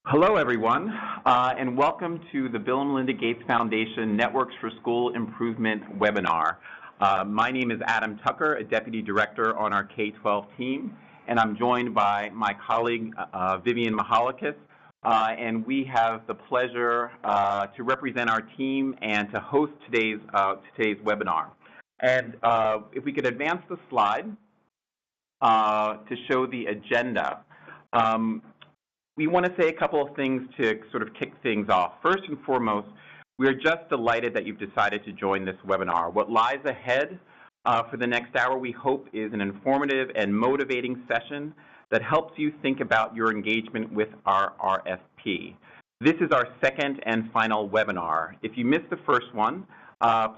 Hello, everyone, and welcome to the Bill and Melinda Gates Foundation Networks for School Improvement webinar. My name is Adam Tucker, a Deputy Director on our K-12 team, and I'm joined by my colleague, Vivian Mahalikis, and we have the pleasure to represent our team and to host today's webinar. And if we could advance the slide to show the agenda. We want to say a couple of things to sort of kick things off. First and foremost, we are just delighted that you've decided to join this webinar. What lies ahead for the next hour, we hope, is an informative and motivating session that helps you think about your engagement with our RFP. This is our second and final webinar. If you missed the first one,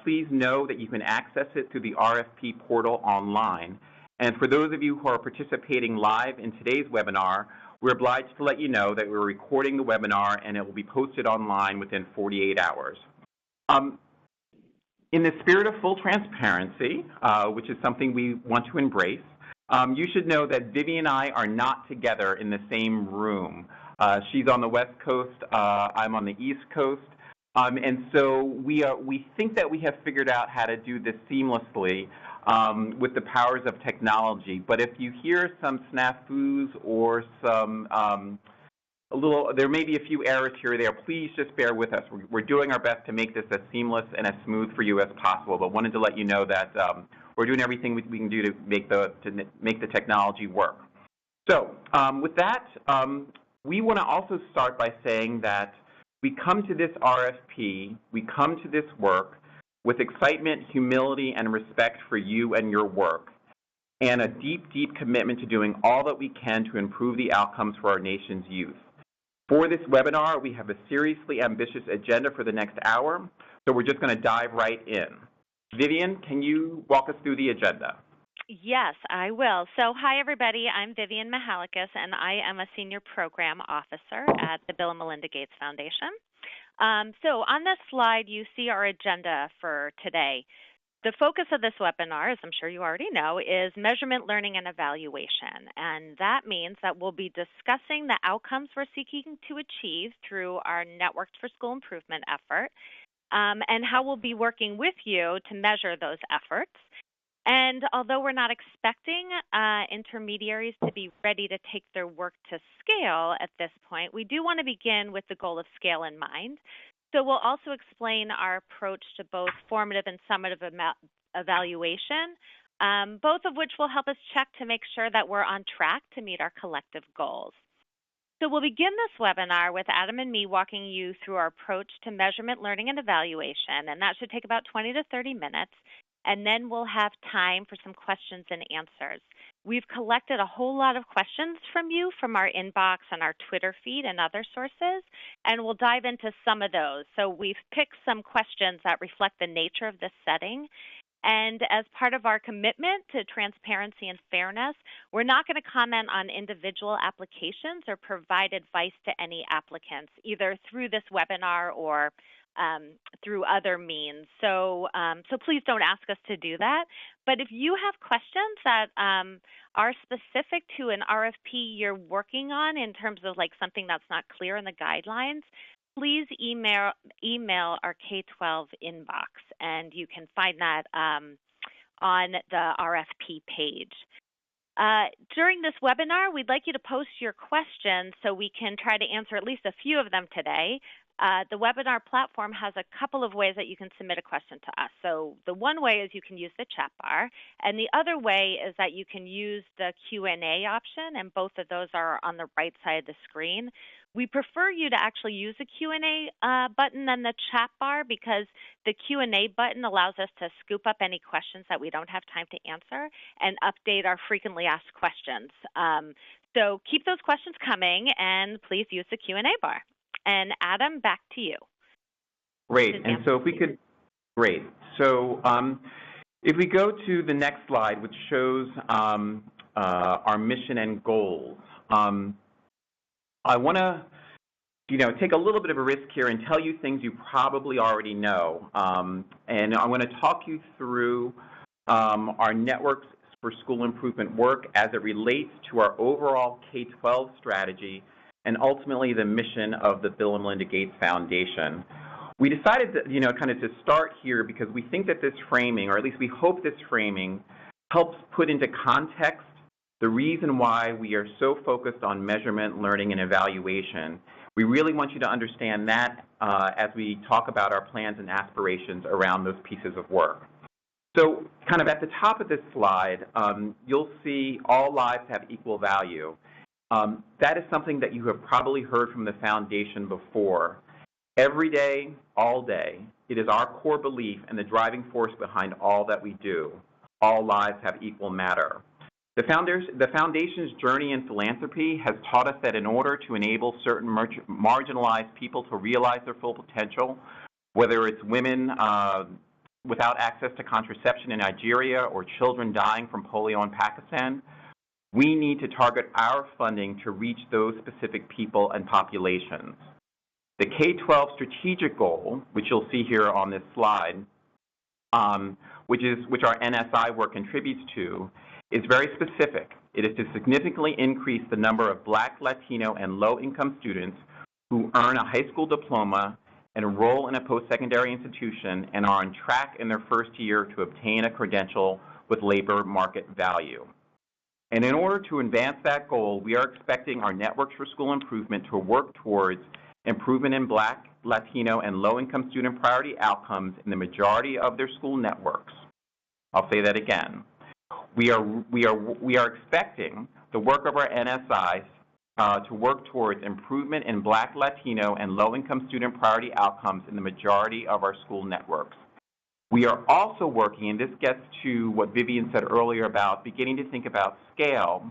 please know that you can access it through the RFP portal online. And for those of you who are participating live in today's webinar, we're obliged to let you know that we're recording the webinar and it will be posted online within 48 hours. In the spirit of full transparency, which is something we want to embrace, you should know that Vivian and I are not together in the same room. She's on the West Coast, I'm on the East Coast, and so we think that we have figured out how to do this seamlessly with the powers of technology. But if you hear some snafus or some there may be a few errors here or there, please just bear with us. We're doing our best to make this as seamless and as smooth for you as possible, but wanted to let you know that we're doing everything we can do to make the technology work. So with that, we want to also start by saying that we come to this RFP, we come to this work with excitement, humility, and respect for you and your work, and a deep, deep commitment to doing all that we can to improve the outcomes for our nation's youth. For this webinar, we have a seriously ambitious agenda for the next hour, so we're just going to dive right in. Vivian, can you walk us through the agenda? Yes, I will. So hi, everybody. I'm Vivian Mahalikis, and I am a Senior Program Officer at the Bill and Melinda Gates Foundation. So on this slide, you see our agenda for today. The focus of this webinar, as I'm sure you already know, is measurement, learning, and evaluation. And that means that we'll be discussing the outcomes we're seeking to achieve through our Networks for School Improvement effort, and how we'll be working with you to measure those efforts. And although we're not expecting intermediaries to be ready to take their work to scale at this point, we do want to begin with the goal of scale in mind. So we'll also explain our approach to both formative and summative evaluation, both of which will help us check to make sure that we're on track to meet our collective goals. So we'll begin this webinar with Adam and me walking you through our approach to measurement, learning, and evaluation, and that should take about 20 to 30 minutes. And then we'll have time for some questions and answers. We've collected a whole lot of questions from you from our inbox and our Twitter feed and other sources, and we'll dive into some of those. So we've picked some questions that reflect the nature of this setting. And as part of our commitment to transparency and fairness, we're not going to comment on individual applications or provide advice to any applicants, either through this webinar or through other means. So please don't ask us to do that. But if you have questions that are specific to an RFP you're working on in terms of like something that's not clear in the guidelines, please email our K-12 inbox, and you can find that on the RFP page. During this webinar, we'd like you to post your questions so we can try to answer at least a few of them today. The webinar platform has a couple of ways that you can submit a question to us. So the one way is you can use the chat bar, and the other way is that you can use the Q&A option, and both of those are on the right side of the screen. We prefer you to actually use the Q&A button than the chat bar, because the Q&A button allows us to scoop up any questions that we don't have time to answer and update our frequently asked questions. So keep those questions coming, and please use the Q&A bar. And Adam, back to you. Great. And so if we could, great. So if we go to the next slide, which shows our mission and goals, I want to, take a little bit of a risk here and tell you things you probably already know. And I want to talk you through our Networks for School Improvement work as it relates to our overall K-12 strategy and ultimately the mission of the Bill and Melinda Gates Foundation. We decided that, kind of to start here because we think that this framing, or at least we hope this framing, helps put into context the reason why we are so focused on measurement, learning, and evaluation. We really want you to understand that as we talk about our plans and aspirations around those pieces of work. So kind of at the top of this slide, you'll see all lives have equal value. That is something that you have probably heard from the Foundation before. Every day, all day, it is our core belief and the driving force behind all that we do. All lives have equal matter. The Foundation's journey in philanthropy has taught us that in order to enable certain marginalized people to realize their full potential, whether it's women without access to contraception in Nigeria or children dying from polio in Pakistan, we need to target our funding to reach those specific people and populations. The K-12 strategic goal, which you'll see here on this slide, which our NSI work contributes to, is very specific. It is to significantly increase the number of Black, Latino, and low-income students who earn a high school diploma, enroll in a post-secondary institution, and are on track in their first year to obtain a credential with labor market value. And in order to advance that goal, we are expecting our Networks for School Improvement to work towards improvement in Black, Latino, and low-income student priority outcomes in the majority of their school networks. I'll say that again. We are expecting the work of our NSIs to work towards improvement in Black, Latino, and low-income student priority outcomes in the majority of our school networks. We are also working, and this gets to what Vivian said earlier about beginning to think about scale.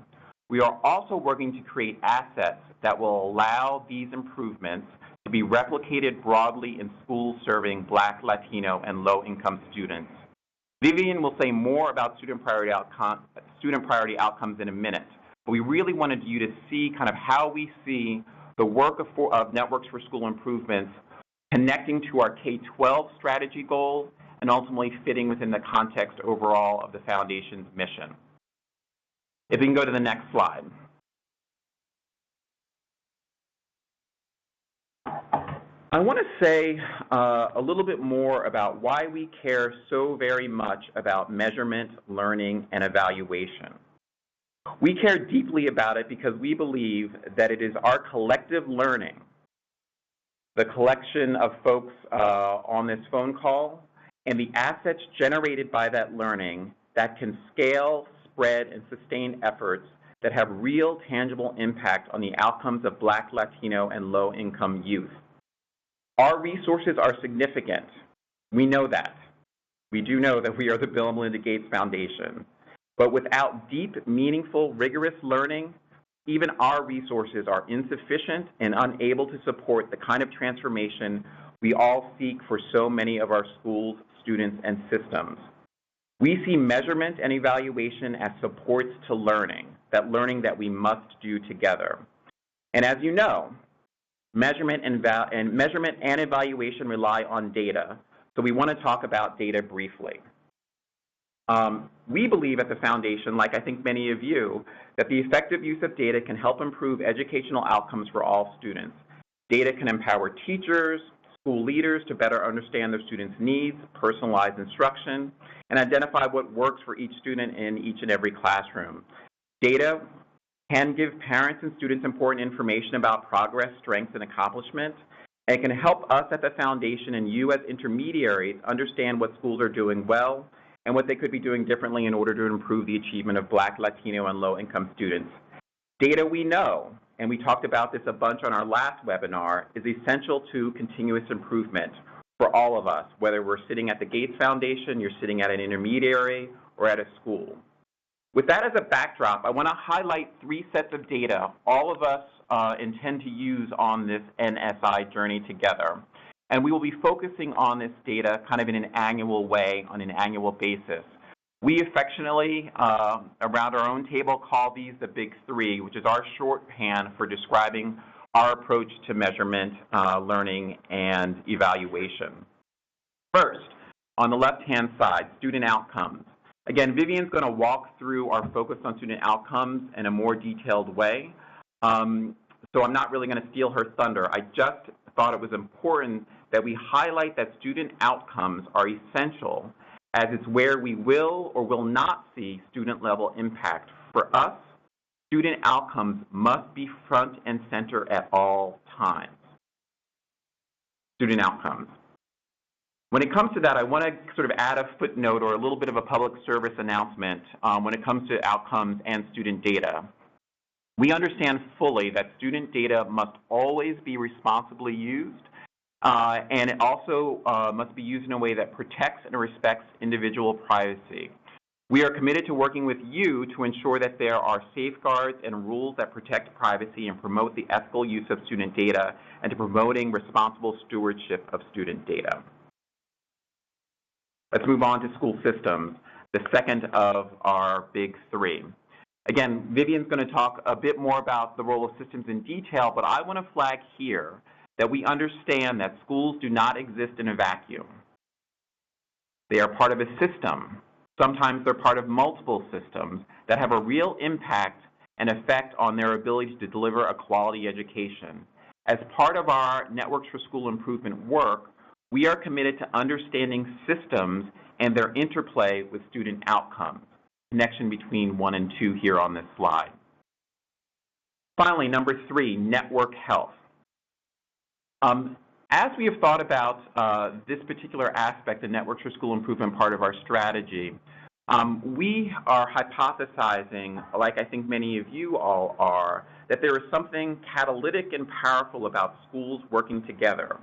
We are also working to create assets that will allow these improvements to be replicated broadly in schools serving Black, Latino, and low-income students. Vivian will say more about student priority outcomes in a minute, but we really wanted you to see kind of how we see the work of Networks for School Improvements connecting to our K-12 strategy goals and ultimately fitting within the context overall of the Foundation's mission. If we can go to the next slide. I want to say a little bit more about why we care so very much about measurement, learning, and evaluation. We care deeply about it because we believe that it is our collective learning, the collection of folks on this phone call, and the assets generated by that learning that can scale, spread, and sustain efforts that have real, tangible impact on the outcomes of Black, Latino, and low-income youth. Our resources are significant. We know that. We do know that we are the Bill and Melinda Gates Foundation. But without deep, meaningful, rigorous learning, even our resources are insufficient and unable to support the kind of transformation we all seek for so many of our schools, students, and systems. We see measurement and evaluation as supports to learning that we must do together. And as you know, measurement and evaluation rely on data, so we want to talk about data briefly. We believe at the Foundation, like I think many of you, that the effective use of data can help improve educational outcomes for all students. Data can empower teachers, school leaders to better understand their students' needs, personalize instruction, and identify what works for each student in each and every classroom. Data can give parents and students important information about progress, strengths, and accomplishment, and it can help us at the Foundation and you as intermediaries understand what schools are doing well and what they could be doing differently in order to improve the achievement of Black, Latino, and low-income students. Data we know, and we talked about this a bunch on our last webinar, is essential to continuous improvement for all of us, whether we're sitting at the Gates Foundation, you're sitting at an intermediary, or at a school. With that as a backdrop, I want to highlight 3 sets of data all of us intend to use on this NSI journey together. And we will be focusing on this data kind of in an annual way, on an annual basis. We affectionately, around our own table, call these the Big 3, which is our shorthand for describing our approach to measurement, learning, and evaluation. First, on the left-hand side, student outcomes. Again, Vivian's going to walk through our focus on student outcomes in a more detailed way. so I'm not really going to steal her thunder. I just thought it was important that we highlight that student outcomes are essential, as it's where we will or will not see student-level impact. For us, student outcomes must be front and center at all times. Student outcomes. When it comes to that, I want to sort of add a footnote or a little bit of a public service announcement when it comes to outcomes and student data. We understand fully that student data must always be responsibly used, and it also must be used in a way that protects and respects individual privacy. We are committed to working with you to ensure that there are safeguards and rules that protect privacy and promote the ethical use of student data, and to promoting responsible stewardship of student data. Let's move on to school systems, the second of our big three. Again, Vivian's going to talk a bit more about the role of systems in detail, but I want to flag here that we understand that schools do not exist in a vacuum. They are part of a system. Sometimes they're part of multiple systems that have a real impact and effect on their ability to deliver a quality education. As part of our Networks for School Improvement work, we are committed to understanding systems and their interplay with student outcomes. Connection between 1 and 2 here on this slide. Finally, number 3, network health. As we have thought about this particular aspect, the Networks for School Improvement part of our strategy, we are hypothesizing, like I think many of you all are, that there is something catalytic and powerful about schools working together,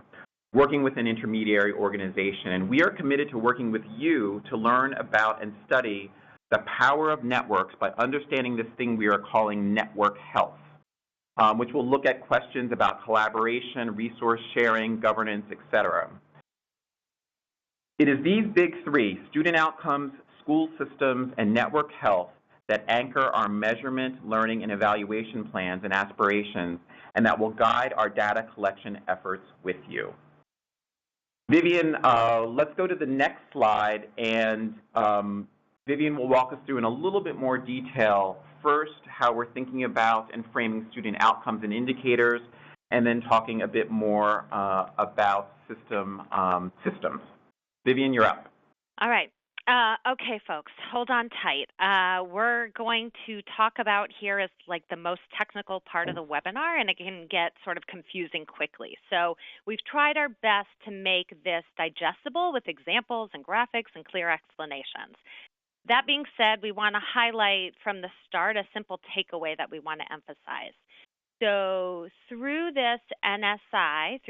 working with an intermediary organization. And we are committed to working with you to learn about and study the power of networks by understanding this thing we are calling network health, which will look at questions about collaboration, resource sharing, governance, etc. It is these big three, student outcomes, school systems, and network health, that anchor our measurement, learning, and evaluation plans and aspirations, and that will guide our data collection efforts with you. Vivian, let's go to the next slide, and Vivian will walk us through in a little bit more detail, first, how we're thinking about and framing student outcomes and indicators, and then talking a bit more about systems. Vivian, you're up. All right. Okay, folks, hold on tight. We're going to talk about here is like the most technical part of the webinar, and it can get sort of confusing quickly. So we've tried our best to make this digestible with examples and graphics and clear explanations. That being said, we want to highlight from the start a simple takeaway that we want to emphasize. So through these NSI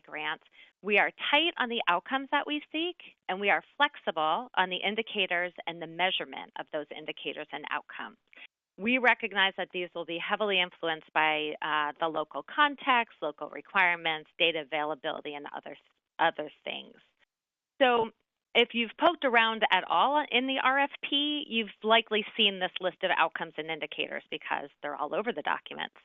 grants, we are tight on the outcomes that we seek, and we are flexible on the indicators and the measurement of those indicators and outcomes. We recognize that these will be heavily influenced by the local context, local requirements, data availability, and other things. So if you've poked around at all in the RFP, you've likely seen this list of outcomes and indicators because they're all over the documents.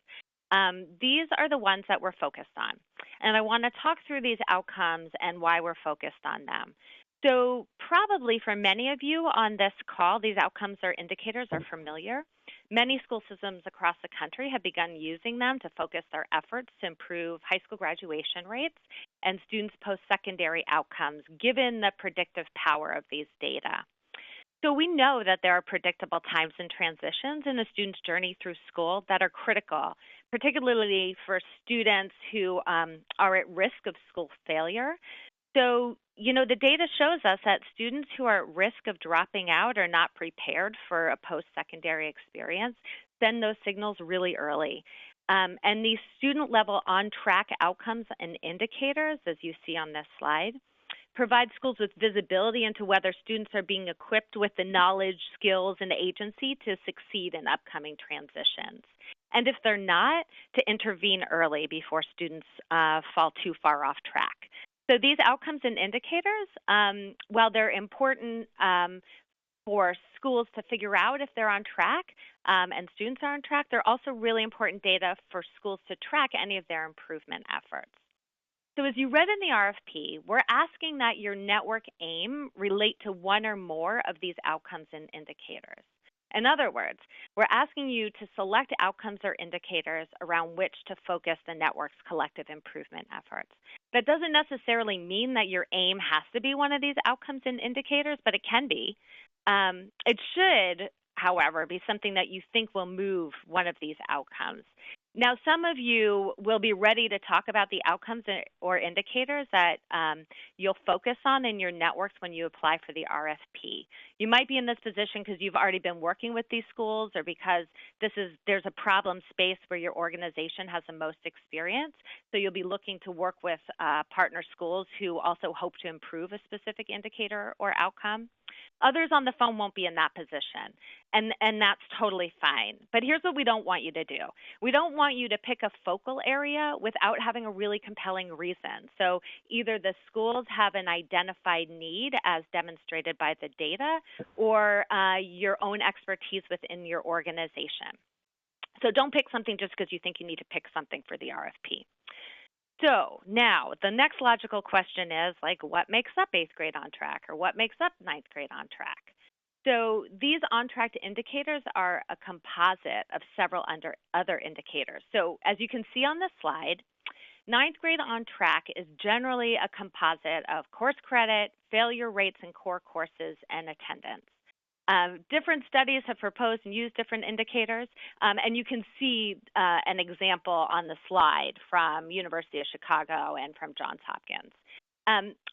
These are the ones that we're focused on, and I want to talk through these outcomes and why we're focused on them. So probably for many of you on this call, these outcomes or indicators are familiar. Many school systems across the country have begun using them to focus their efforts to improve high school graduation rates and students' post-secondary outcomes, given the predictive power of these data. So we know that there are predictable times and transitions in a student's journey through school that are critical, particularly for students who are at risk of school failure. So, the data shows us that students who are at risk of dropping out or not prepared for a post-secondary experience send those signals really early. And these student-level on-track outcomes and indicators, as you see on this slide, provide schools with visibility into whether students are being equipped with the knowledge, skills, and agency to succeed in upcoming transitions. And if they're not, to intervene early before students fall too far off track. So these outcomes and indicators, while they're important for schools to figure out if they're on track and students are on track, they're also really important data for schools to track any of their improvement efforts. So as you read in the RFP, we're asking that your network aim relate to one or more of these outcomes and indicators. In other words, we're asking you to select outcomes or indicators around which to focus the network's collective improvement efforts. That doesn't necessarily mean that your aim has to be one of these outcomes and indicators, but it can be. It should, however, be something that you think will move one of these outcomes. Now, some of you will be ready to talk about the outcomes or indicators that you'll focus on in your networks when you apply for the RFP. You might be in this position because you've already been working with these schools or because there's a problem space where your organization has the most experience. So you'll be looking to work with partner schools who also hope to improve a specific indicator or outcome. Others on the phone won't be in that position, and that's totally fine. But here's what we don't want you to do. We don't want you to pick a focal area without having a really compelling reason. So either the schools have an identified need as demonstrated by the data or your own expertise within your organization. So don't pick something just because you think you need to pick something for the RFP. So now the next logical question is like, what makes up 8th grade on track or what makes up 9th grade on track? So these on-track indicators are a composite of several other indicators. So as you can see on the slide, 9th grade on track is generally a composite of course credit, failure rates in core courses, and attendance. Different studies have proposed and used different indicators, and you can see an example on the slide from University of Chicago and from Johns Hopkins.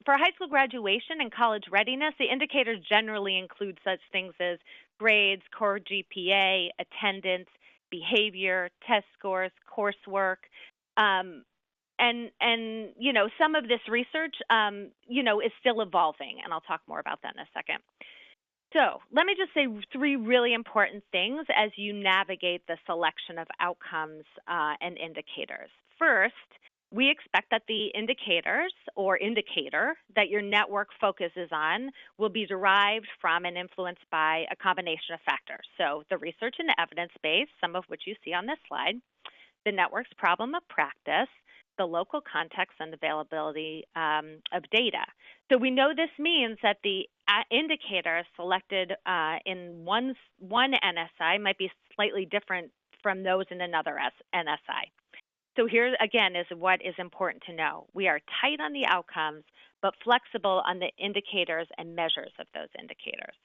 For high school graduation and college readiness, the indicators generally include such things as grades, core GPA, attendance, behavior, test scores, coursework, and you know, some of this research, you know, is still evolving, and I'll talk more about that in a second. So let me just say 3 really important things as you navigate the selection of outcomes and indicators. First, we expect that the indicators or indicator that your network focuses on will be derived from and influenced by a combination of factors. So the research and evidence base, some of which you see on this slide, the network's problem of practice, the local context and availability of data. So we know this means that the indicator selected in one NSI might be slightly different from those in another NSI. So here again is what is important to know. We are tight on the outcomes, but flexible on the indicators and measures of those indicators.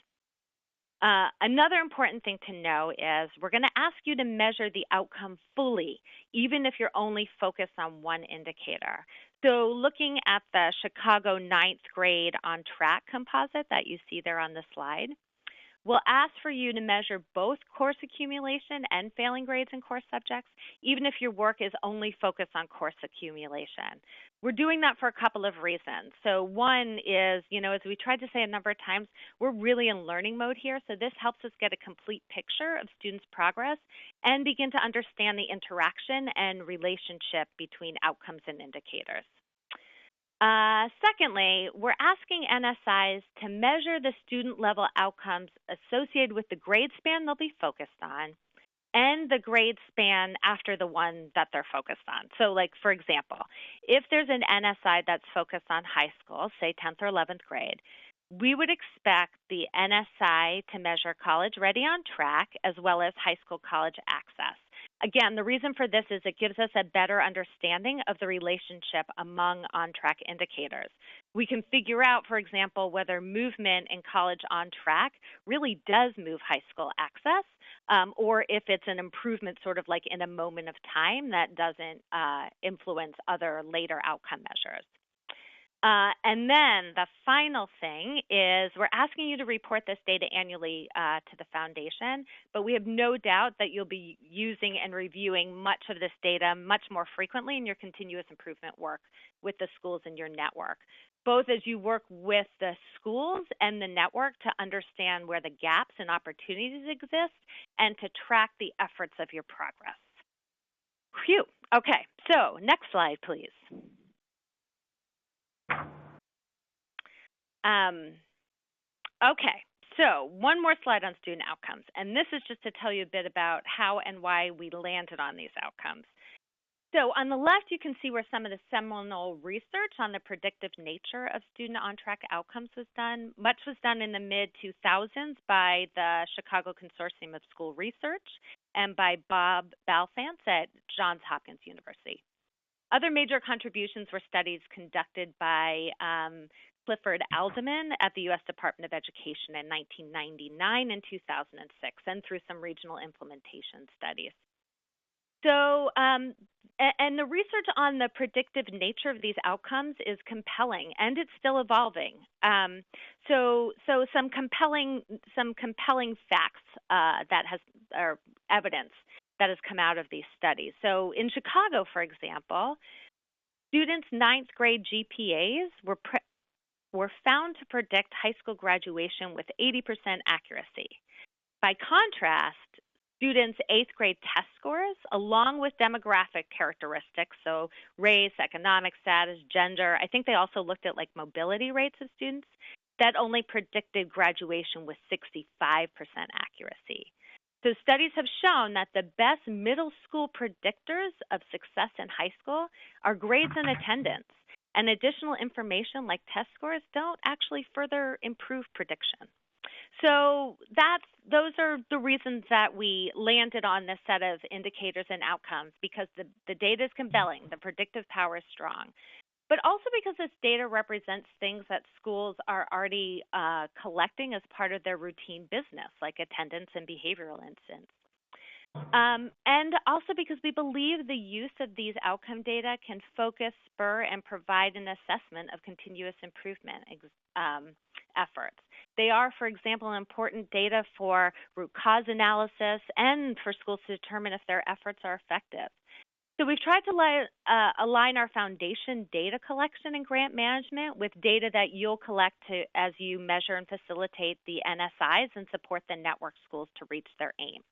Another important thing to know is we're going to ask you to measure the outcome fully, even if you're only focused on one indicator. So looking at the Chicago 9th grade on track composite that you see there on the slide, we'll ask for you to measure both course accumulation and failing grades in course subjects, even if your work is only focused on course accumulation. We're doing that for a couple of reasons. So one is, you know, as we tried to say a number of times, we're really in learning mode here. So this helps us get a complete picture of students' progress and begin to understand the interaction and relationship between outcomes and indicators. Secondly, we're asking NSIs to measure the student level outcomes associated with the grade span they'll be focused on and the grade span after the one that they're focused on. So like, for example, if there's an NSI that's focused on high school, say 10th or 11th grade, we would expect the NSI to measure college ready on track as well as high school college access. Again, the reason for this is it gives us a better understanding of the relationship among on-track indicators. We can figure out, for example, whether movement in college on track really does move high school access, or if it's an improvement sort of like in a moment of time that doesn't influence other later outcome measures. And then the final thing is we're asking you to report this data annually to the foundation, but we have no doubt that you'll be using and reviewing much of this data much more frequently in your continuous improvement work with the schools in your network, both as you work with the schools and the network to understand where the gaps and opportunities exist and to track the efforts of your progress. Phew. Okay, so next slide, please. Okay, so one more slide on student outcomes, and this is just to tell you a bit about how and why we landed on these outcomes. So on the left, you can see where some of the seminal research on the predictive nature of student on-track outcomes was done. Much was done in the mid-2000s by the Chicago Consortium of School Research and by Bob Balfance at Johns Hopkins University. Other major contributions were studies conducted by Clifford Alderman at the U.S. Department of Education in 1999 and 2006, and through some regional implementation studies. So, and the research on the predictive nature of these outcomes is compelling, and it's still evolving. So some compelling facts or evidence that has come out of these studies. So in Chicago, for example, students' ninth grade GPAs were found to predict high school graduation with 80% accuracy. By contrast, students' eighth grade test scores, along with demographic characteristics, so race, economic status, gender, I think they also looked at like mobility rates of students, that only predicted graduation with 65% accuracy. So studies have shown that the best middle school predictors of success in high school are grades and attendance, and additional information like test scores don't actually further improve prediction. So those are the reasons that we landed on this set of indicators and outcomes, because the data is compelling, the predictive power is strong, but also because this data represents things that schools are already collecting as part of their routine business, like attendance and behavioral incidents. And also because we believe the use of these outcome data can focus, spur, and provide an assessment of continuous improvement efforts. They are, for example, important data for root cause analysis and for schools to determine if their efforts are effective. So we've tried to align our foundation data collection and grant management with data that you'll collect as you measure and facilitate the NSIs and support the network schools to reach their aim.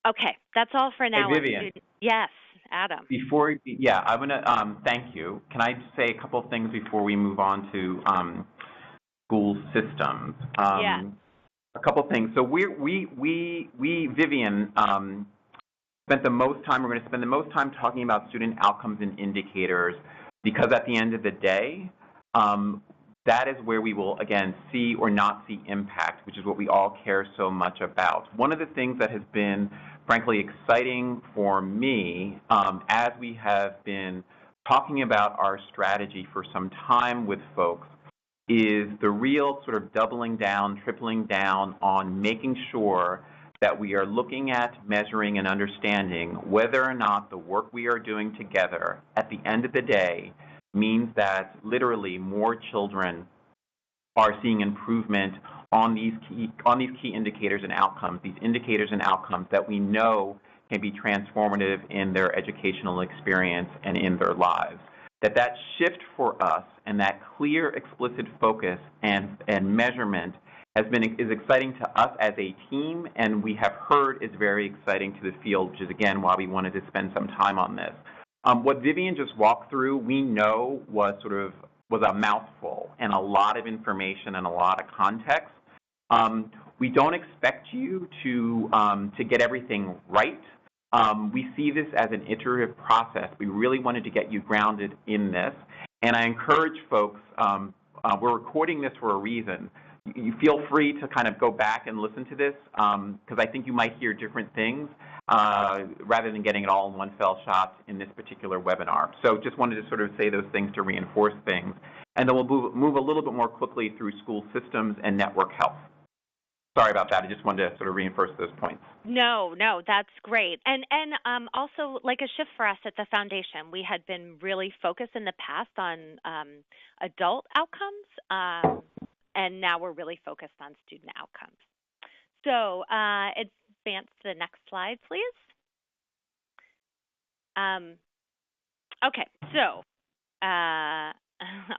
Okay, that's all for now. Hey, Vivian. Yes, Adam. I'm going to thank you. Can I just say a couple of things before we move on to school systems? Yeah. A couple of things. So we Vivian, we're going to spend the most time talking about student outcomes and indicators, because at the end of the day, that is where we will, again, see or not see impact, which is what we all care so much about. One of the things that has been, frankly, exciting for me as we have been talking about our strategy for some time with folks is the real sort of doubling down, tripling down on making sure that we are looking at, measuring, and understanding whether or not the work we are doing together at the end of the day means that literally more children are seeing improvement on these key indicators and outcomes, these indicators and outcomes that we know can be transformative in their educational experience and in their lives. That shift for us and that clear, explicit focus and measurement is exciting to us as a team, and we have heard is very exciting to the field, which is, again, why we wanted to spend some time on this. What Vivian just walked through, we know was a mouthful and a lot of information and a lot of context. We don't expect you to get everything right. We see this as an iterative process. We really wanted to get you grounded in this, and I encourage folks, we're recording this for a reason. You feel free to kind of go back and listen to this, because I think you might hear different things rather than getting it all in one fell shot in this particular webinar. So just wanted to sort of say those things to reinforce things. And then we'll move a little bit more quickly through school systems and network health. Sorry about that. I just wanted to sort of reinforce those points. No, that's great. And also, like a shift for us at the foundation, we had been really focused in the past on adult outcomes, and now we're really focused on student outcomes. So advance to the next slide, please. Okay, so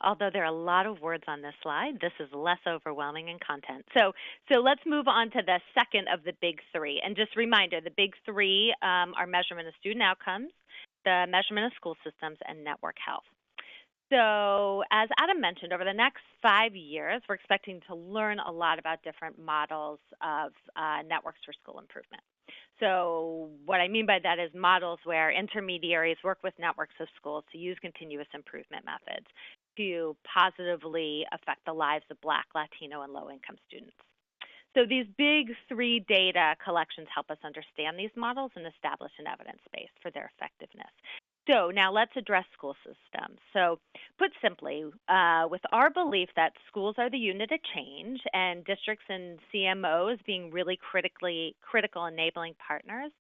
although there are a lot of words on this slide, this is less overwhelming in content. So let's move on to the second of the big three. And just a reminder, the big three are measurement of student outcomes, the measurement of school systems, and network health. So as Adam mentioned, over the next 5 years, we're expecting to learn a lot about different models of networks for school improvement. So what I mean by that is models where intermediaries work with networks of schools to use continuous improvement methods to positively affect the lives of Black, Latino, and low-income students. So these big three data collections help us understand these models and establish an evidence base for their effectiveness. So now let's address school systems. So put simply, with our belief that schools are the unit of change and districts and CMOs being really critical enabling partners,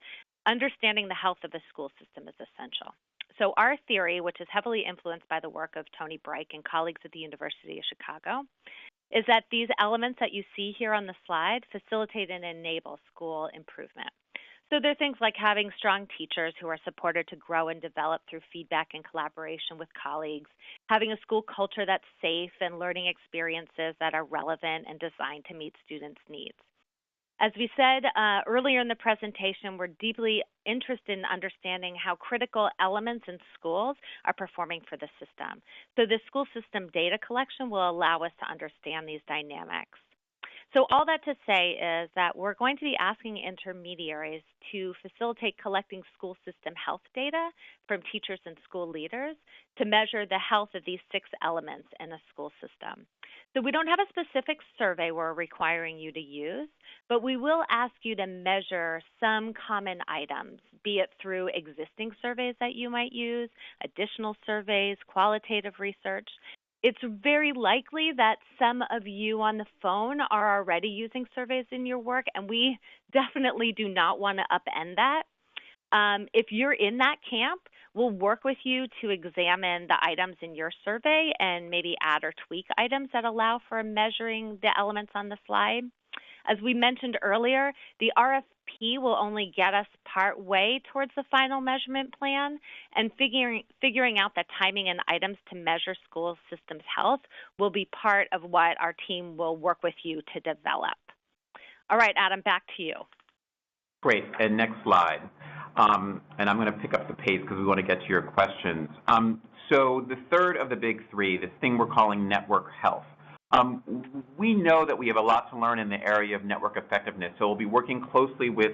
understanding the health of a school system is essential. So our theory, which is heavily influenced by the work of Tony Breik and colleagues at the University of Chicago, is that these elements that you see here on the slide facilitate and enable school improvement. So there are things like having strong teachers who are supported to grow and develop through feedback and collaboration with colleagues, having a school culture that's safe and learning experiences that are relevant and designed to meet students' needs. As we said earlier in the presentation, we're deeply interested in understanding how critical elements in schools are performing for the system. So the school system data collection will allow us to understand these dynamics. So all that to say is that we're going to be asking intermediaries to facilitate collecting school system health data from teachers and school leaders to measure the health of these 6 elements in a school system. So we don't have a specific survey we're requiring you to use, but we will ask you to measure some common items, be it through existing surveys that you might use, additional surveys, qualitative research. It's very likely that some of you on the phone are already using surveys in your work, and we definitely do not want to upend that. If you're in that camp, we'll work with you to examine the items in your survey and maybe add or tweak items that allow for measuring the elements on the slide. As we mentioned earlier, the RFP will only get us part way towards the final measurement plan, and figuring out the timing and items to measure school systems health will be part of what our team will work with you to develop. All right, Adam, back to you. Great, and next slide. And I'm going to pick up the pace because we want to get to your questions. So the third of the big three, this thing we're calling network health. We know that we have a lot to learn in the area of network effectiveness, so we'll be working closely with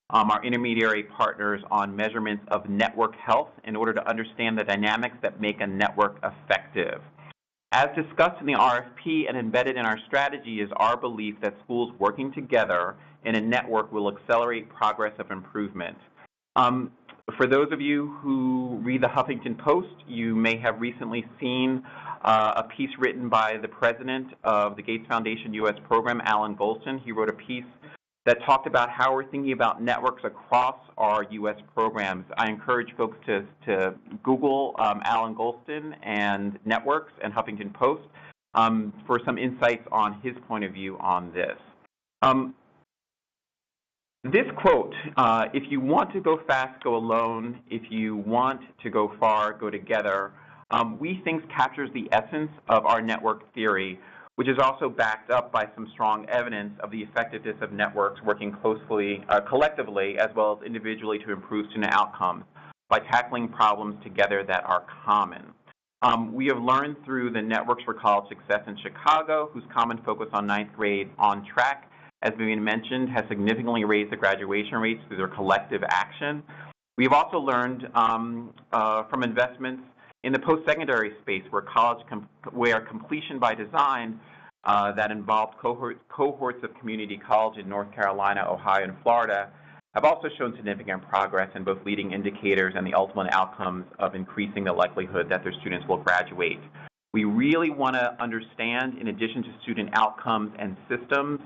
our intermediary partners on measurements of network health in order to understand the dynamics that make a network effective. As discussed in the RFP and embedded in our strategy is our belief that schools working together in a network will accelerate progress of improvement. For those of you who read the Huffington Post, you may have recently seen a piece written by the president of the Gates Foundation U.S. program, Alan Golston. He wrote a piece that talked about how we're thinking about networks across our U.S. programs. I encourage folks to Google Alan Golston and networks and Huffington Post for some insights on his point of view on this. This quote, if you want to go fast, go alone. If you want to go far, go together, we think captures the essence of our network theory, which is also backed up by some strong evidence of the effectiveness of networks working closely, collectively, as well as individually to improve student outcomes by tackling problems together that are common. We have learned through the Networks for College Success in Chicago, whose common focus on 9th grade on track, as Vivian mentioned, has significantly raised the graduation rates through their collective action. We've also learned from investments in the post-secondary space where completion by design that involved cohorts of community colleges in North Carolina, Ohio, and Florida have also shown significant progress in both leading indicators and the ultimate outcomes of increasing the likelihood that their students will graduate. We really want to understand, in addition to student outcomes and systems,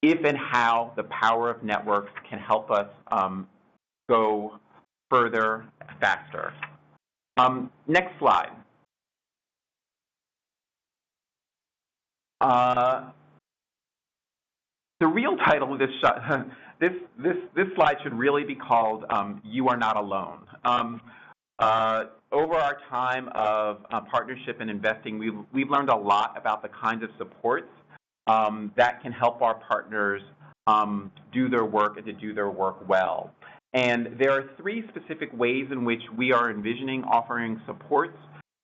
if and how the power of networks can help us go further, faster. Next slide. The real title of this slide should really be called "You Are Not Alone." Over our time of partnership and investing, we've learned a lot about the kinds of supports that can help our partners do their work and to do their work well. And there are 3 specific ways in which we are envisioning offering supports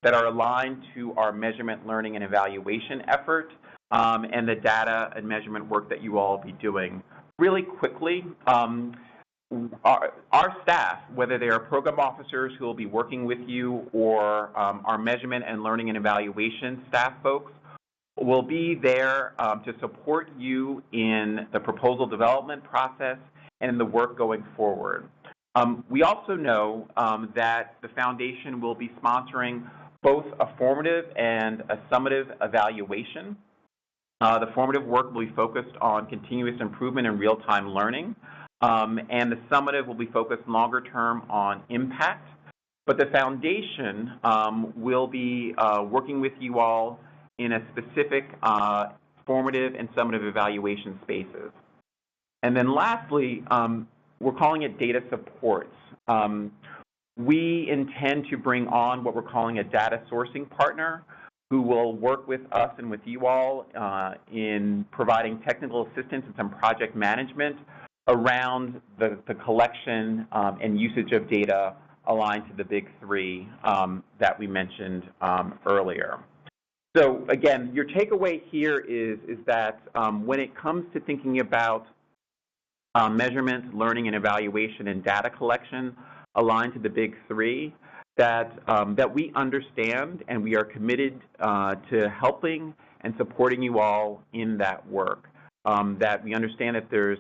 that are aligned to our measurement, learning, and evaluation effort and the data and measurement work that you all will be doing. Really quickly, our staff, whether they are program officers who will be working with you or our measurement and learning and evaluation staff folks, will be there to support you in the proposal development process and in the work going forward. We also know that the foundation will be sponsoring both a formative and a summative evaluation. The formative work will be focused on continuous improvement and real-time learning, and the summative will be focused longer term on impact. But the foundation will be working with you all in a specific formative and summative evaluation spaces. And then lastly, we're calling it data supports. We intend to bring on what we're calling a data sourcing partner who will work with us and with you all in providing technical assistance and some project management around the collection and usage of data aligned to the big three that we mentioned earlier. So again, your takeaway here is that when it comes to thinking about measurement, learning and evaluation, and data collection aligned to the big three, that we understand and we are committed to helping and supporting you all in that work. That we understand that there's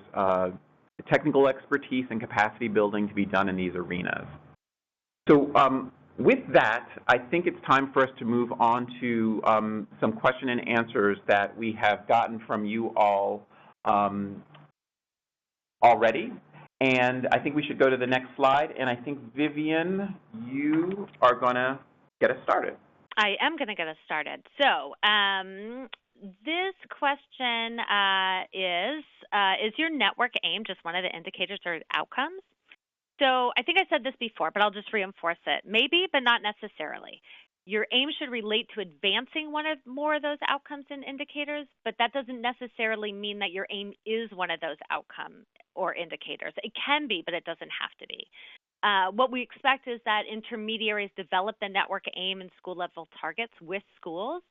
technical expertise and capacity building to be done in these arenas. So with that, I think it's time for us to move on to some question and answers that we have gotten from you all already. And I think we should go to the next slide. And I think, Vivian, you are going to get us started. I am going to get us started. So this question is your network aim just one of the indicators or outcomes? So I think I said this before, but I'll just reinforce it. Maybe, but not necessarily. Your aim should relate to advancing one or more of those outcomes and indicators, but that doesn't necessarily mean that your aim is one of those outcomes or indicators. It can be, but it doesn't have to be. What we expect is that intermediaries develop the network aim and school-level targets with schools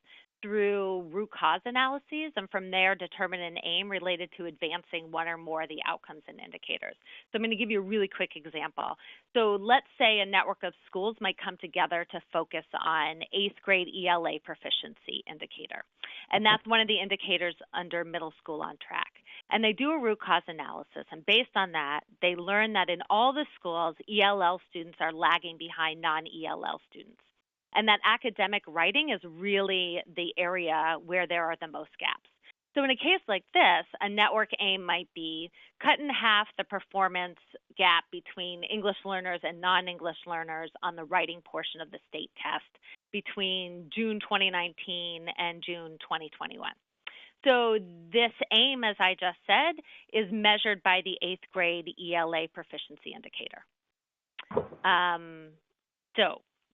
through root cause analyses, and from there determine an aim related to advancing one or more of the outcomes and indicators. So I'm going to give you a really quick example. So let's say a network of schools might come together to focus on 8th grade ELA proficiency indicator. And that's one of the indicators under middle school on track. And they do a root cause analysis, and based on that, they learn that in all the schools, ELL students are lagging behind non-ELL students. And that academic writing is really the area where there are the most gaps. So in a case like this, a network aim might be cut in half the performance gap between English learners and non-English learners on the writing portion of the state test between June 2019 and June 2021. So this aim, as I just said, is measured by the 8th grade ELA proficiency indicator.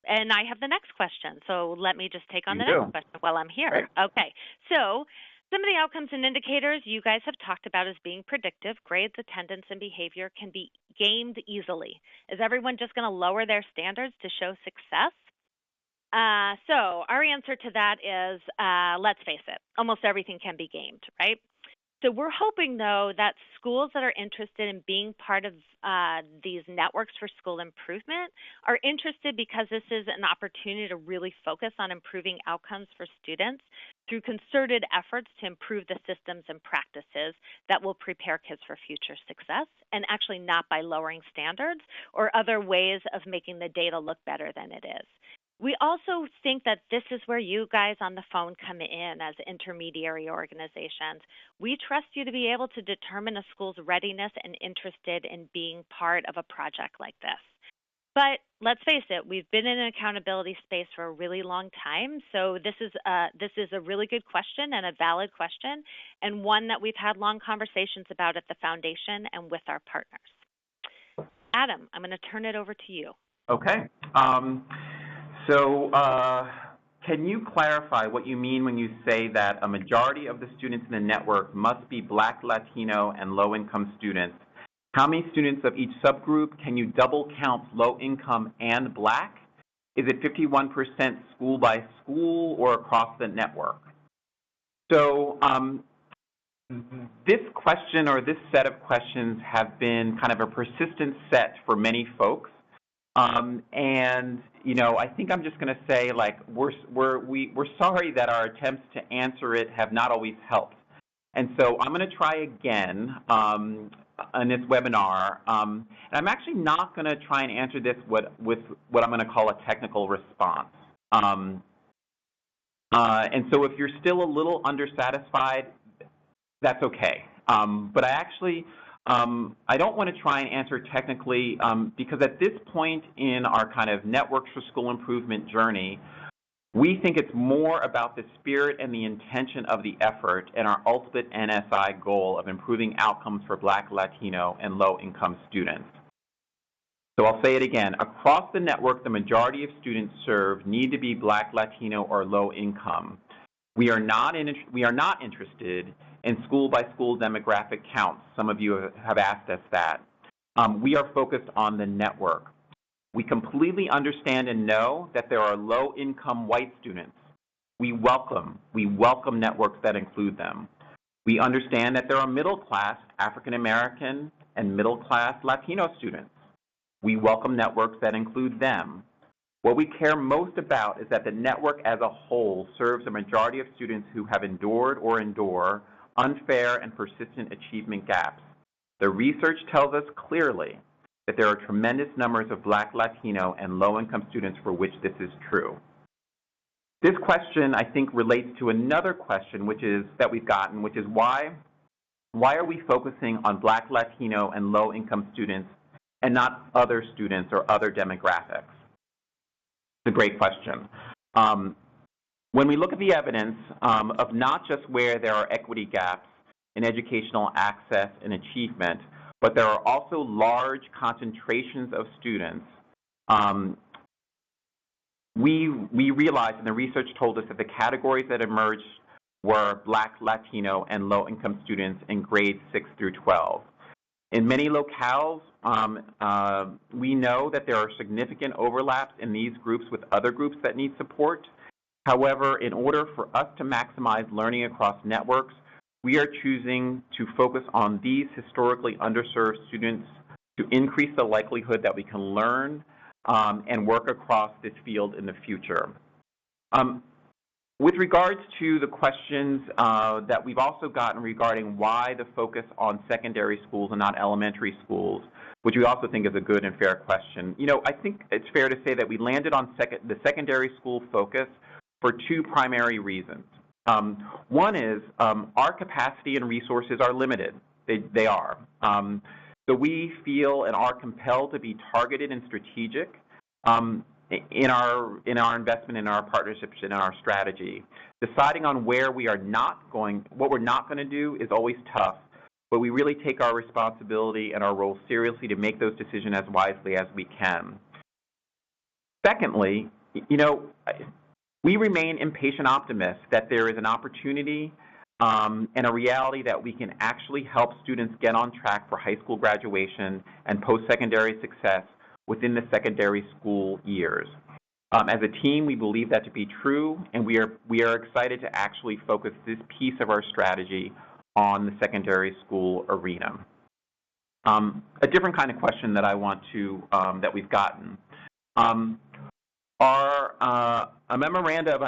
And I have the next question, so let me just take on the next question while I'm here. Right. Okay, so some of the outcomes and indicators you guys have talked about as being predictive. Grades, attendance, and behavior can be gamed easily. Is everyone just going to lower their standards to show success? So our answer to that is, let's face it, almost everything can be gamed, right? So we're hoping, though, that schools that are interested in being part of these networks for school improvement are interested because this is an opportunity to really focus on improving outcomes for students through concerted efforts to improve the systems and practices that will prepare kids for future success, and actually not by lowering standards or other ways of making the data look better than it is. We also think that this is where you guys on the phone come in as intermediary organizations. We trust you to be able to determine a school's readiness and interested in being part of a project like this. But let's face it, we've been in an accountability space for a really long time, so this is a really good question and a valid question, and one that we've had long conversations about at the foundation and with our partners. Adam, I'm going to turn it over to you. Okay. So can you clarify what you mean when you say that a majority of the students in the network must be Black, Latino, and low-income students? How many students of each subgroup? Can you double count low-income and Black? Is it 51% school by school or across the network? So This question or this set of questions have been kind of a persistent set for many folks. And I think I'm just going to say, like, we're sorry that our attempts to answer it have not always helped. And so I'm going to try again on this webinar. And I'm actually not going to try and answer this with what I'm going to call a technical response. And so if you're still a little undersatisfied, that's okay. But I don't want to try and answer technically because at this point in our kind of Networks for School Improvement journey, we think it's more about the spirit and the intention of the effort and our ultimate NSI goal of improving outcomes for Black, Latino, and low-income students. So I'll say it again. Across the network, the majority of students served need to be Black, Latino, or low-income. We are not interested in school-by-school demographic counts. Some of you have asked us that. We are focused on the network. We completely understand and know that there are low-income white students. We welcome networks that include them. We understand that there are middle-class African-American and middle-class Latino students. We welcome networks that include them. What we care most about is that the network as a whole serves a majority of students who have endured or endure unfair and persistent achievement gaps. The research tells us clearly that there are tremendous numbers of Black, Latino, and low-income students for which this is true. This question, I think, relates to another question that we've gotten, which is why are we focusing on Black, Latino, and low-income students and not other students or other demographics? It's a great question. When we look at the evidence of not just where there are equity gaps in educational access and achievement, but there are also large concentrations of students, we realized, and the research told us, that the categories that emerged were Black, Latino, and low-income students in grades 6 through 12. In many locales, we know that there are significant overlaps in these groups with other groups that need support. However, in order for us to maximize learning across networks, we are choosing to focus on these historically underserved students to increase the likelihood that we can learn and work across this field in the future. With regards to the questions that we've also gotten regarding why the focus on secondary schools and not elementary schools, which we also think is a good and fair question, I think it's fair to say that we landed on the secondary school focus for two primary reasons. One is our capacity and resources are limited. They are. So we feel and are compelled to be targeted and strategic in our investment, in our partnerships, and in our strategy. Deciding on what we're not going to do is always tough, but we really take our responsibility and our role seriously to make those decisions as wisely as we can. Secondly, we remain impatient optimists that there is an opportunity and a reality that we can actually help students get on track for high school graduation and post-secondary success within the secondary school years. As a team, we believe that to be true, and we are excited to actually focus this piece of our strategy on the secondary school arena. A different kind of question that I want to that we've gotten. Are memoranda of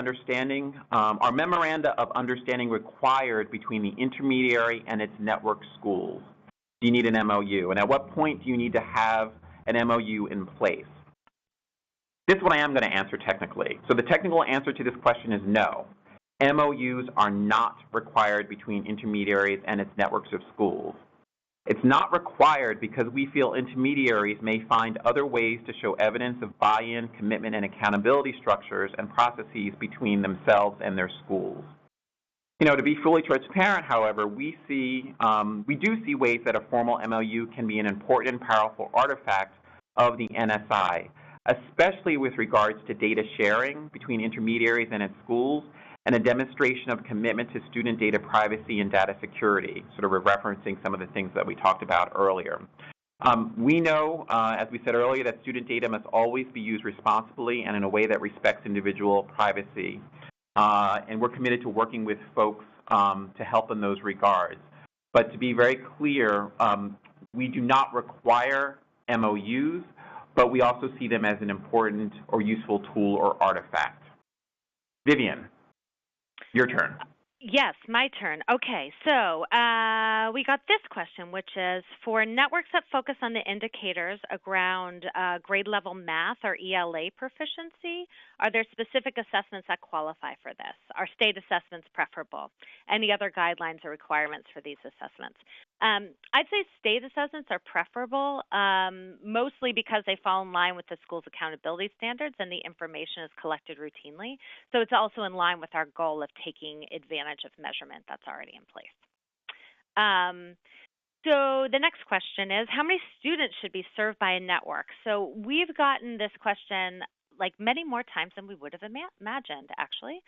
understanding required between the intermediary and its network schools? Do you need an MOU? And at what point do you need to have an MOU in place? This one I am going to answer technically. So the technical answer to this question is no. MOUs are not required between intermediaries and its networks of schools. It's not required because we feel intermediaries may find other ways to show evidence of buy-in, commitment, and accountability structures and processes between themselves and their schools. To be fully transparent, however, we do see ways that a formal MOU can be an important and powerful artifact of the NSI, especially with regards to data sharing between intermediaries and its schools, and a demonstration of commitment to student data privacy and data security, sort of referencing some of the things that we talked about earlier. We know, as we said earlier, that student data must always be used responsibly and in a way that respects individual privacy. And we're committed to working with folks to help in those regards. But to be very clear, we do not require MOUs, but we also see them as an important or useful tool or artifact. Vivian, your turn. Yes, my turn. Okay, so we got this question, which is, for networks that focus on the indicators around grade level math or ELA proficiency, are there specific assessments that qualify for this? Are state assessments preferable? Any other guidelines or requirements for these assessments? I'd say state assessments are preferable, mostly because they fall in line with the school's accountability standards and the information is collected routinely. So it's also in line with our goal of taking advantage of measurement that's already in place. So the next question is, how many students should be served by a network? So we've gotten this question like many more times than we would have imagined, actually.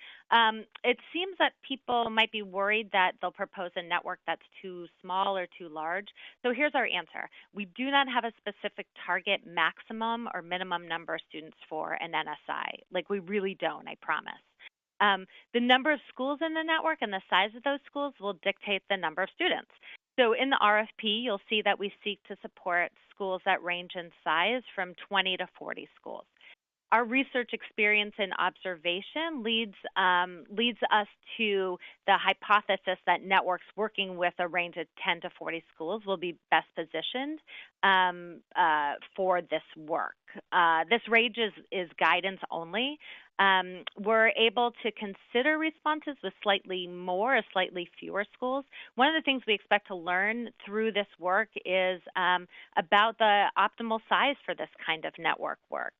It seems that people might be worried that they'll propose a network that's too small or too large. So here's our answer. We do not have a specific target maximum or minimum number of students for an NSI. Like, we really don't, I promise. The number of schools in the network and the size of those schools will dictate the number of students. So in the RFP, you'll see that we seek to support schools that range in size from 20 to 40 schools. Our research experience and observation leads us to the hypothesis that networks working with a range of 10 to 40 schools will be best positioned for this work. This range is guidance only. We're able to consider responses with slightly more or slightly fewer schools. One of the things we expect to learn through this work is about the optimal size for this kind of network work.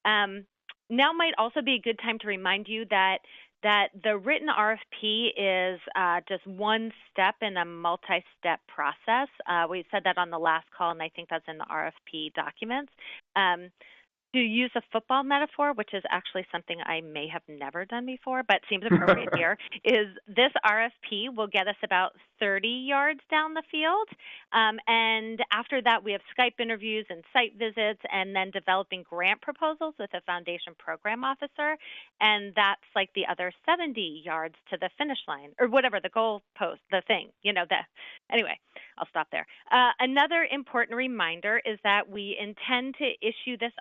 Now might also be a good time to remind you that the written RFP is just one step in a multi-step process. We said that on the last call, and I think that's in the RFP documents. To use a football metaphor, which is actually something I may have never done before, but seems appropriate here, is this RFP will get us about 30 yards down the field. And after that, we have Skype interviews and site visits, and then developing grant proposals with a foundation program officer. And that's like the other 70 yards to the finish line, or whatever, the goal post, the thing, anyway, I'll stop there. Another important reminder is that we intend to issue this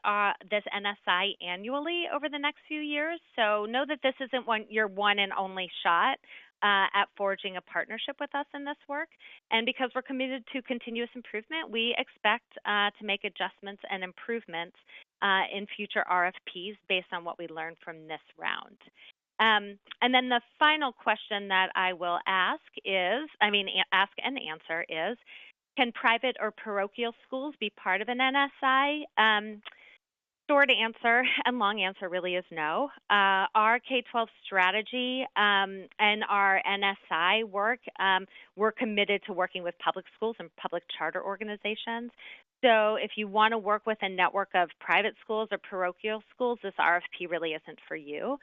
NSI annually over the next few years. So know that this isn't your one and only shot at forging a partnership with us in this work. And because we're committed to continuous improvement, we expect to make adjustments and improvements in future RFPs based on what we learned from this round. And then the final question that I will ask and answer is, can private or parochial schools be part of an NSI? Short answer and long answer really is no. Our K-12 strategy and our NSI work, we're committed to working with public schools and public charter organizations. So if you want to work with a network of private schools or parochial schools, this RFP really isn't for you.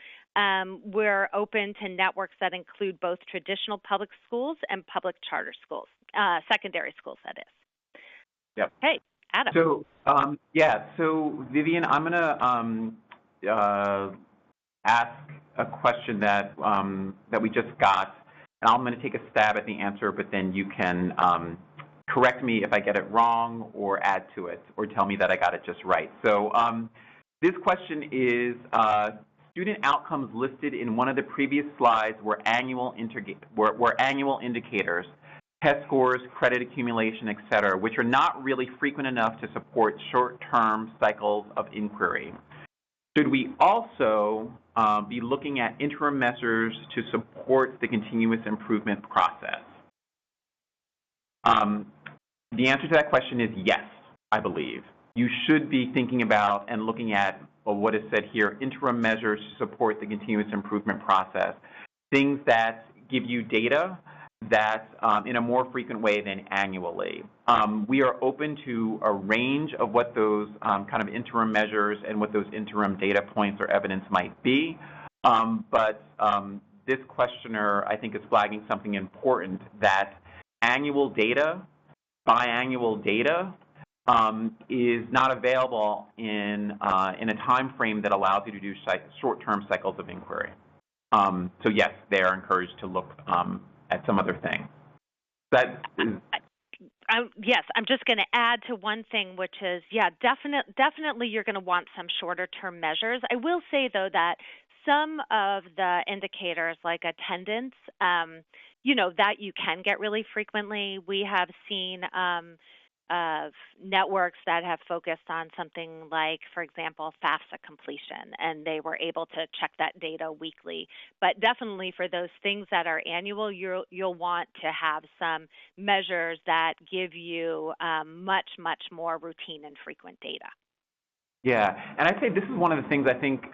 We're open to networks that include both traditional public schools and public charter schools, secondary schools, that is. Yep. Hey, Adam. So, so Vivian, I'm going to ask a question that we just got, and I'm going to take a stab at the answer, but then you can correct me if I get it wrong or add to it or tell me that I got it just right. So this question is, student outcomes listed in one of the previous slides were annual indicators, test scores, credit accumulation, et cetera, which are not really frequent enough to support short-term cycles of inquiry. Should we also be looking at interim measures to support the continuous improvement process? The answer to that question is yes, I believe. You should be thinking about and looking at what is said here, interim measures to support the continuous improvement process, things that give you data that in a more frequent way than annually. We are open to a range of what those kind of interim measures and what those interim data points or evidence might be, but this questioner, I think, is flagging something important, that annual data, biannual data, is not available in a time frame that allows you to do short-term cycles of inquiry. So yes, they are encouraged to look at some other thing. That is, yes, I'm just going to add to one thing, which is, yeah, definitely you're going to want some shorter-term measures. I will say, though, that some of the indicators like attendance, that you can get really frequently. We have seen of networks that have focused on something like, for example, FAFSA completion, and they were able to check that data weekly. But definitely for those things that are annual, you'll want to have some measures that give you much, much more routine and frequent data. yeah, and I'd say this is one of the things I think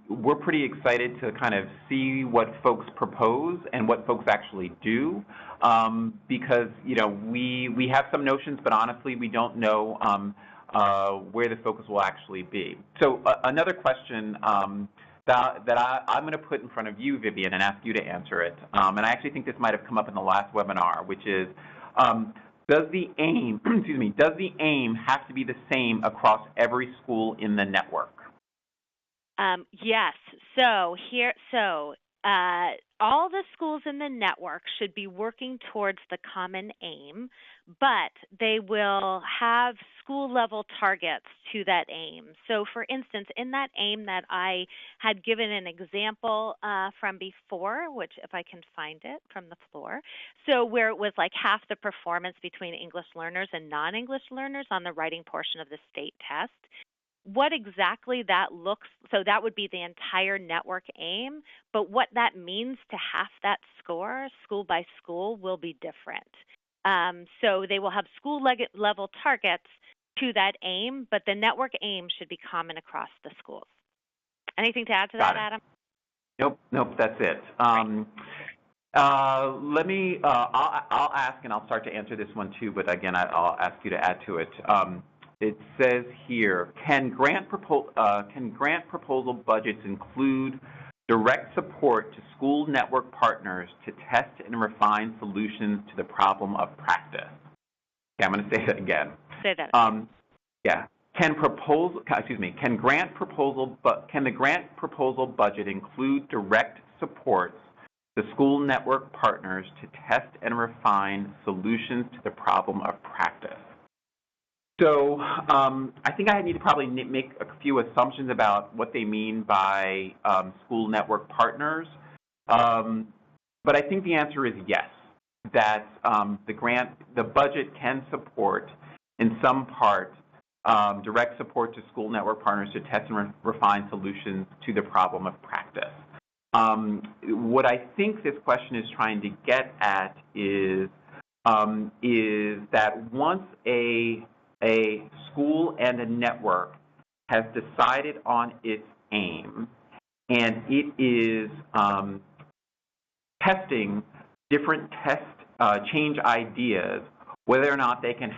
we're pretty excited to kind of see what folks propose and what folks actually do, because we have some notions, but honestly we don't know where the focus will actually be. So another question that I'm going to put in front of you, Vivian, and ask you to answer it, and I actually think this might have come up in the last webinar, which is, does the aim, does the aim have to be the same across every school in the network? Yes. All the schools in the network should be working towards the common aim, but they will have school-level targets to that aim. So, for instance, in that aim that I had given an example from before, which if I can find it from the floor, so where it was like half the performance between English learners and non-English learners on the writing portion of the state test. What exactly that looks, so that would be the entire network aim, but what that means to half that score, school by school, will be different. So they will have school-level targets to that aim, but the network aim should be common across the schools. Anything to add to that, Adam? Nope, that's it. Let me, I'll ask, and I'll start to answer this one too, but again, I'll ask you to add to it. It says here, can grant proposal budgets include direct support to school network partners to test and refine solutions to the problem of practice? Okay, I'm going to say that again. Say that again. Yeah. Can the grant proposal budget include direct support to school network partners to test and refine solutions to the problem of practice? So I think I need to probably make a few assumptions about what they mean by school network partners. But I think the answer is yes, that the budget can support, in some part, direct support to school network partners to test and refine solutions to the problem of practice. What I think this question is trying to get at is that once a school and a network has decided on its aim, and it is testing different change ideas, whether or not they can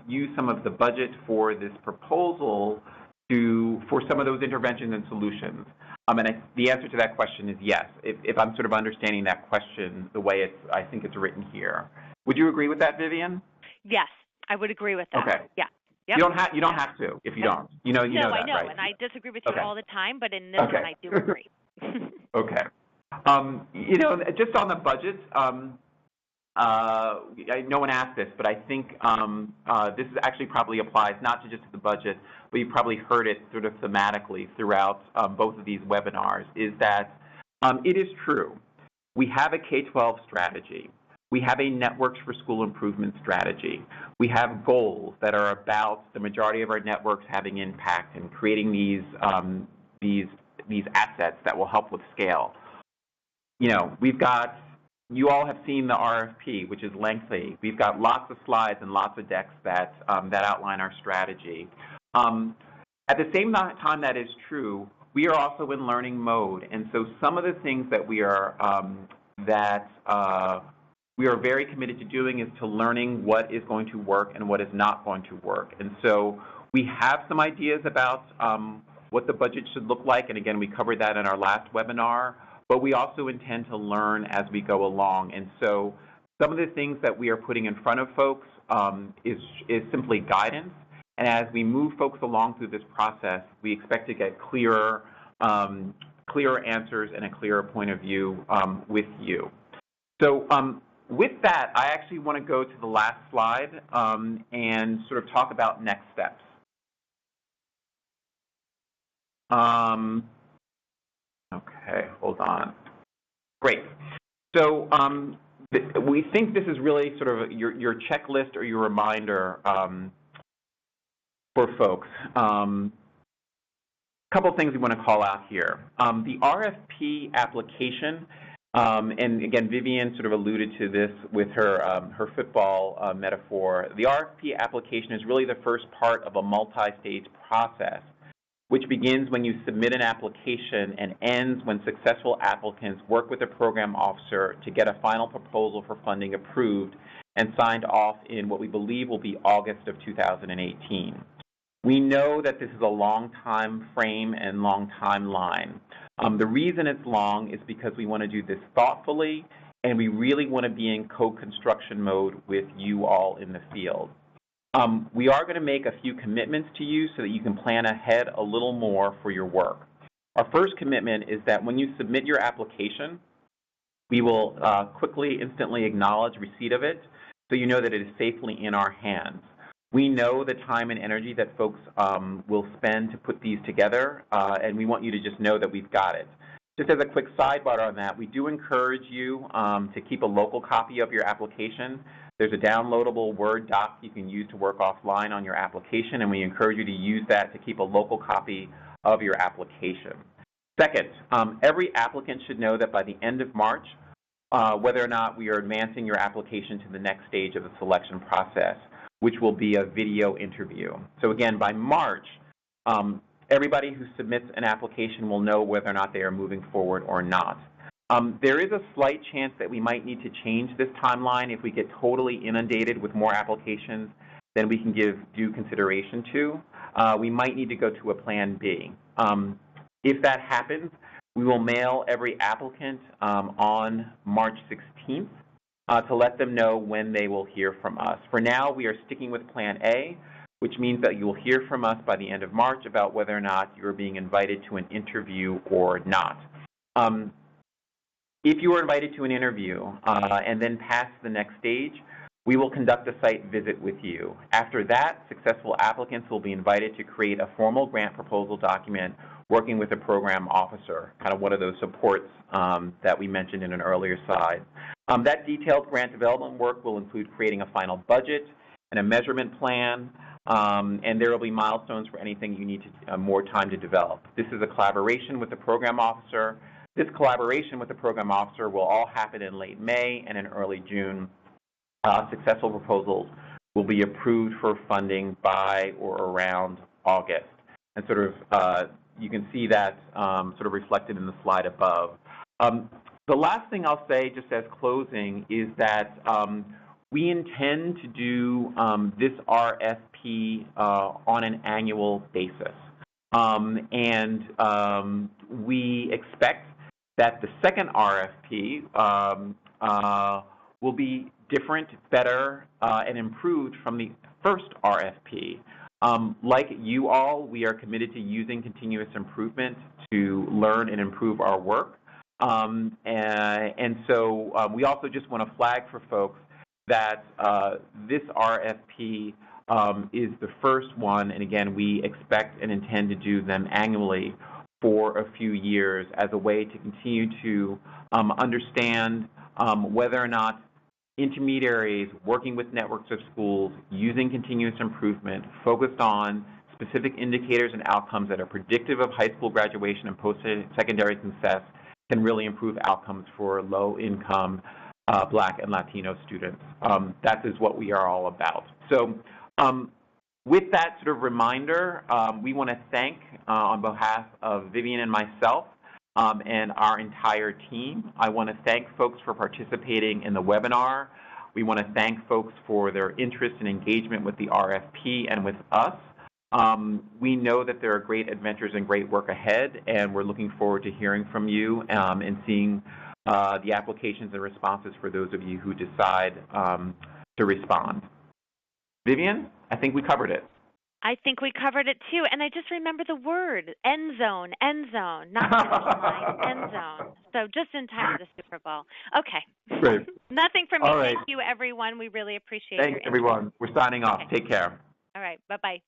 use some of the budget for this proposal for some of those interventions and solutions. And the answer to that question is yes, if I'm sort of understanding that question the way I think it's written here. Would you agree with that, Vivian? Yes. I would agree with that. Okay. Yeah. Yep. You don't have to if you don't. You know no, that, I know, right? and I disagree with you all the time, but in this one I do agree. Okay. Just on the budget, no one asked this, but I think this actually probably applies not just to the budget, but you probably heard it sort of thematically throughout both of these webinars, is that it is true. We have a K-12 strategy. We have a Networks for School Improvement strategy. We have goals that are about the majority of our networks having impact and creating these assets that will help with scale. You all have seen the RFP, which is lengthy. We've got lots of slides and lots of decks that outline our strategy. At the same time that is true, we are also in learning mode, and so some of the things that we are very committed to doing is to learning what is going to work and what is not going to work. And so we have some ideas about what the budget should look like, and again, we covered that in our last webinar, but we also intend to learn as we go along. And so some of the things that we are putting in front of folks is simply guidance, and as we move folks along through this process, we expect to get clearer answers and a clearer point of view with you. So with that, I actually want to go to the last slide and sort of talk about next steps. Okay, hold on. Great. So we think this is really sort of your checklist or your reminder for folks. Couple things we want to call out here. The RFP application, and again, Vivian sort of alluded to this with her football metaphor. The RFP application is really the first part of a multi-stage process, which begins when you submit an application and ends when successful applicants work with a program officer to get a final proposal for funding approved and signed off in what we believe will be August of 2018. We know that this is a long time frame and long timeline. The reason it's long is because we want to do this thoughtfully, and we really want to be in co-construction mode with you all in the field. We are going to make a few commitments to you so that you can plan ahead a little more for your work. Our first commitment is that when you submit your application, we will instantly acknowledge receipt of it so you know that it is safely in our hands. We know the time and energy that folks will spend to put these together, and we want you to just know that we've got it. Just as a quick sidebar on that, we do encourage you to keep a local copy of your application. There's a downloadable Word doc you can use to work offline on your application, and we encourage you to use that to keep a local copy of your application. Second, every applicant should know that by the end of March, whether or not we are advancing your application to the next stage of the selection process, which will be a video interview. So again, by March, everybody who submits an application will know whether or not they are moving forward or not. There is a slight chance that we might need to change this timeline if we get totally inundated with more applications than we can give due consideration to. We might need to go to a plan B. If that happens, we will mail every applicant on March 16th. To let them know when they will hear from us. For now, we are sticking with Plan A, which means that you will hear from us by the end of March about whether or not you are being invited to an interview or not. If you are invited to an interview and then pass the next stage, we will conduct a site visit with you. After that, successful applicants will be invited to create a formal grant proposal document working with a program officer, kind of one of those supports that we mentioned in an earlier slide. That detailed grant development work will include creating a final budget and a measurement plan, and there will be milestones for anything you need more time to develop. This is a collaboration with the program officer. This collaboration with the program officer will all happen in late May and in early June. Successful proposals will be approved for funding by or around August. And sort of you can see that sort of reflected in the slide above. The last thing I'll say, just as closing, is that we intend to do this RFP on an annual basis. And we expect that the second RFP will be different, better, and improved from the first RFP. Like you all, we are committed to using continuous improvement to learn and improve our work. And so we also just want to flag for folks that this RFP is the first one, and again, we expect and intend to do them annually for a few years as a way to continue to understand whether or not intermediaries working with networks of schools using continuous improvement focused on specific indicators and outcomes that are predictive of high school graduation and post-secondary success can really improve outcomes for low-income Black and Latino students. That is what we are all about. So with that sort of reminder, we want to thank, on behalf of Vivian and myself and our entire team, I want to thank folks for participating in the webinar. We want to thank folks for their interest and engagement with the RFP and with us. We know that there are great adventures and great work ahead, and we're looking forward to hearing from you and seeing the applications and responses for those of you who decide to respond. Vivian, I think we covered it. I think we covered it too, and I just remember the word, end zone, not finish line, end zone. So just in time for the Super Bowl. Okay. Great. Nothing from me. All right. Thank you, everyone. We really appreciate your Thanks, interest. everyone. We're signing off. Okay. Take care. All right. Bye-bye.